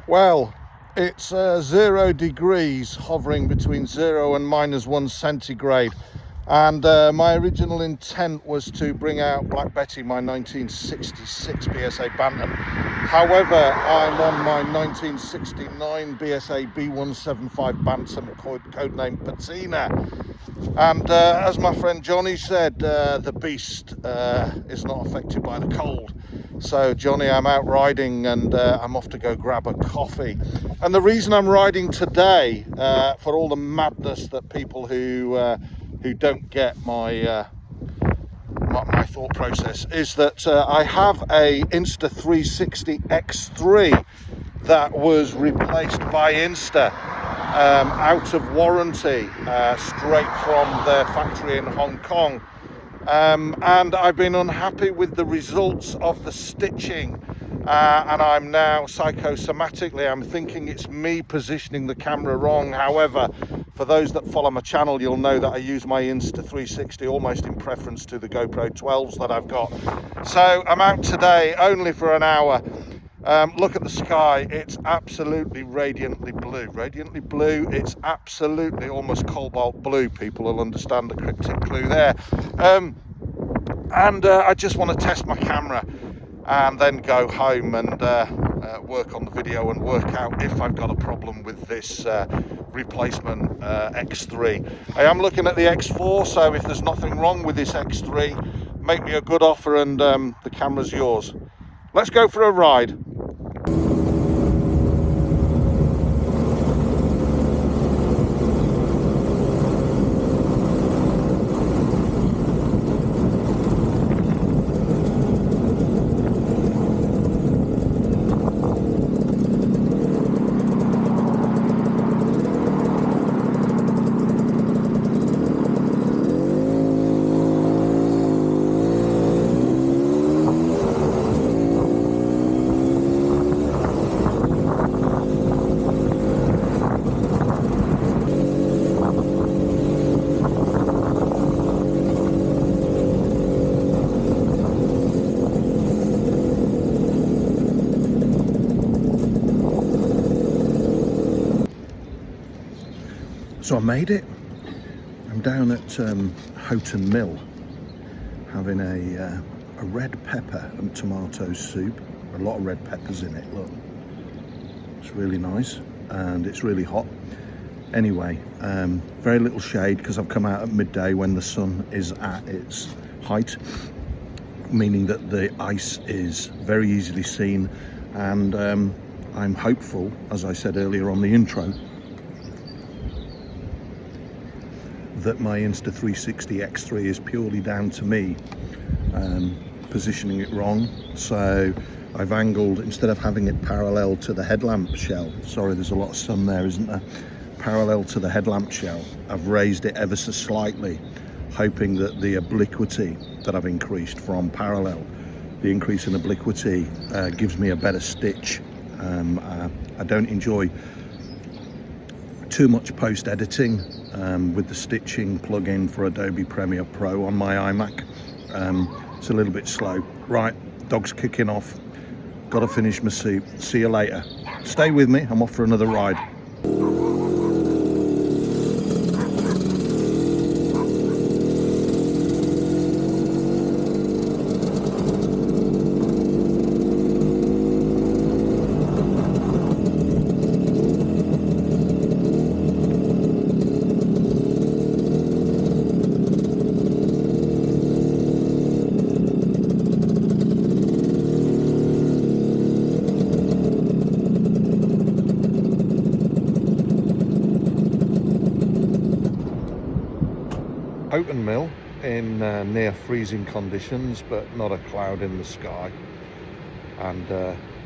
Well, it's 0 degrees, hovering between 0 and -1 centigrade. And my original intent was to bring out Black Betty, my 1966 BSA Bantam. However, I'm on my 1969 BSA B175 Bantam, codename Patina. And as my friend Johnny said, the beast is not affected by the cold. So Johnny, I'm out riding, and I'm off to go grab a coffee. And the reason I'm riding today, for all the madness that people who don't get my my thought process, is that I have a Insta 360 X3 that was replaced by Insta, out of warranty, straight from their factory in Hong Kong. And I've been unhappy with the results of the stitching, and I'm now psychosomatically, I'm thinking it's me positioning the camera wrong. However, for those that follow my channel, you'll know that I use my Insta 360 almost in preference to the GoPro 12s that I've got. So I'm out today only for an hour. Look at the sky, it's absolutely radiantly blue. It's absolutely almost cobalt blue. People will understand the cryptic clue there. I just want to test my camera and then go home and work on the video and work out if I've got a problem with this replacement X3. I am looking at the X4, so if there's nothing wrong with this X3, make me a good offer and the camera's yours. Let's go for a ride. So I made it. I'm down at Houghton Mill having a red pepper and tomato soup. A lot of red peppers in it, look. It's really nice and it's really hot. Anyway, very little shade because I've come out at midday when the sun is at its height, meaning that the ice is very easily seen, and I'm hopeful, as I said earlier on the intro, that my Insta 360 X3 is purely down to me positioning it wrong. So I've angled, instead of having it parallel to the headlamp shell, sorry there's a lot of sun there, isn't there, parallel to the headlamp shell, I've raised it ever so slightly, hoping that the obliquity that I've increased from parallel, the increase in obliquity gives me a better stitch. I don't enjoy too much post-editing with the stitching plug-in for Adobe Premiere Pro on my iMac. It's a little bit slow. Right, dog's kicking off. Got to finish my soup. See you later. Stay with me, I'm off for another ride. Houghton Mill in near freezing conditions, but not a cloud in the sky, and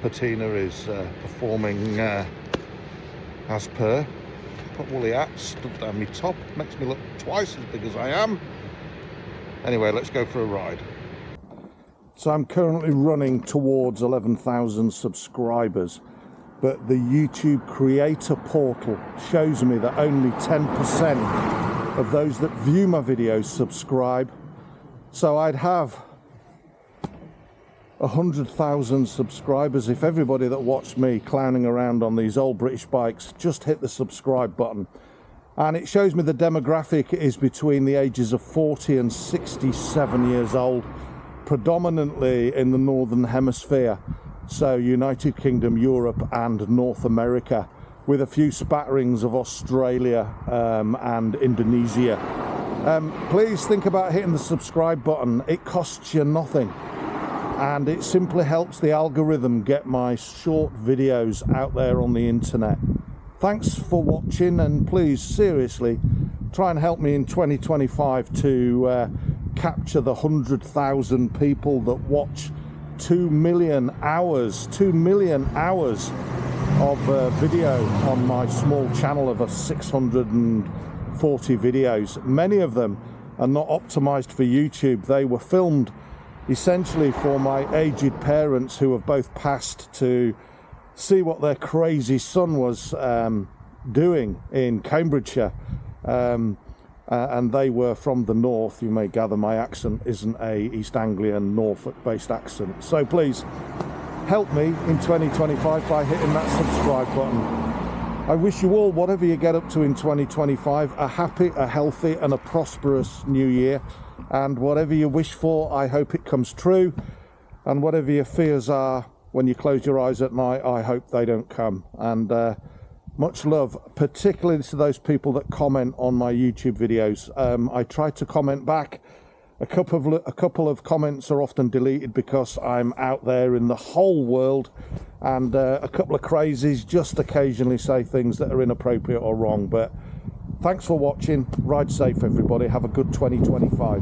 Patina is performing as per. Put woolly hat, stuck down my top, makes me look twice as big as I am. Anyway, let's go for a ride. So I'm currently running towards 11,000 subscribers, but the YouTube creator portal shows me that only 10% of those that view my videos subscribe. So I'd have 100,000 subscribers. If everybody that watched me clowning around on these old British bikes just hit the subscribe button, and it shows me the demographic is between the ages of 40 and 67 years old, predominantly in the Northern Hemisphere, so United Kingdom, Europe and North America, with a few spatterings of Australia and Indonesia. Please think about hitting the subscribe button. It costs you nothing, and it simply helps the algorithm get my short videos out there on the internet. Thanks for watching, and please seriously try and help me in 2025 to capture the 100,000 people that watch 2 million hours of video on my small channel of 640 videos. Many of them are not optimized for YouTube. They were filmed essentially for my aged parents who have both passed, to see what their crazy son was doing in Cambridgeshire, and they were from the north. You may gather my accent isn't a East Anglian Norfolk based accent, so please help me in 2025 by hitting that subscribe button. I wish you all, whatever you get up to in 2025, a happy, a healthy and a prosperous new year. And whatever you wish for, I hope it comes true. And whatever your fears are when you close your eyes at night, I hope they don't come. And much love, particularly to those people that comment on my YouTube videos. I try to comment back. A couple of comments are often deleted because I'm out there in the whole world, and a couple of crazies just occasionally say things that are inappropriate or wrong. But thanks for watching. Ride safe, everybody. Have a good 2025.